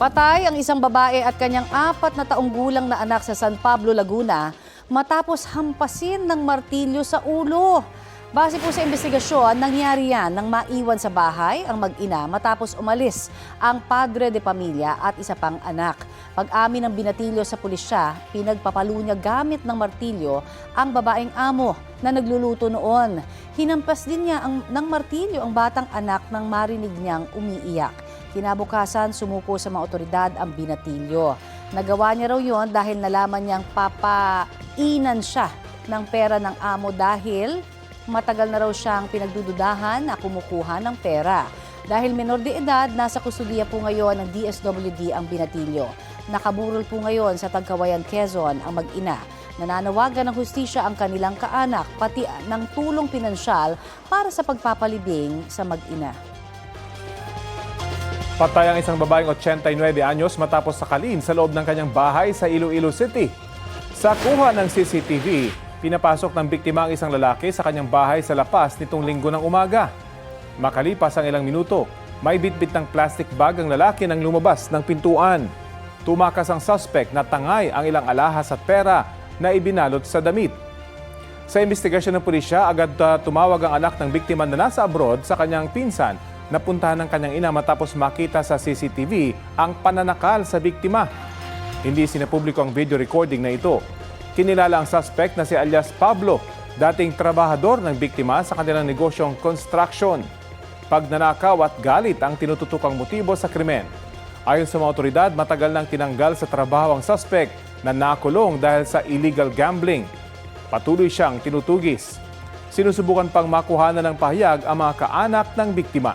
Patay ang isang babae at kanyang 4 na taong gulang na anak sa San Pablo, Laguna matapos hampasin ng martilyo sa ulo. Base po sa investigasyon, nangyari yan nang maiwan sa bahay ang mag-ina matapos umalis ang padre de pamilya at isa pang anak. Pag-amin ng binatilyo sa pulisya, pinagpapalo niya gamit ng martilyo ang babaeng amo na nagluluto noon. Hinampas din niya ng martilyo ang batang anak nang marinig niyang umiiyak. Kinabukasan, sumuko sa mga otoridad ang binatilyo. Nagawa niya raw yon dahil nalaman niyang papainan siya ng pera ng amo dahil matagal na raw siyang pinagdududahan na kumukuha ng pera. Dahil menor de edad, nasa kustudiya po ngayon ng DSWD ang binatilyo. Nakaburol po ngayon sa Tagkawayan, Quezon ang mag-ina. Nananawagan ng hustisya ang kanilang kaanak pati ng tulong pinansyal para sa pagpapalibing sa mag-ina. Patay ang isang babaeng 89 anyos matapos sakalin sa loob ng kanyang bahay sa Iloilo City. Sa kuha ng CCTV, pinapasok ng biktima ang isang lalaki sa kanyang bahay sa La Paz nitong linggo ng umaga. Makalipas ang ilang minuto, may bitbit ng plastic bag ang lalaki nang lumabas ng pintuan. Tumakas ang suspect na tangay ang ilang alahas at pera na ibinalot sa damit. Sa investigasyon ng pulisya, agad tumawag ang anak ng biktima na nasa abroad sa kanyang pinsan. Napuntahan ng kanyang ina matapos makita sa CCTV ang pananakal sa biktima. Hindi sinapubliko ang video recording na ito. Kinilala ang suspect na si alias Pablo, dating trabahador ng biktima sa kanilang negosyong construction. Pagnanakaw at galit ang tinututukang motibo sa krimen. Ayon sa mga otoridad, matagal nang tinanggal sa trabaho ang suspect na nakulong dahil sa illegal gambling. Patuloy siyang tinutugis. Sinusubukan pang makuhanan ng pahayag ang mga kaanak ng biktima.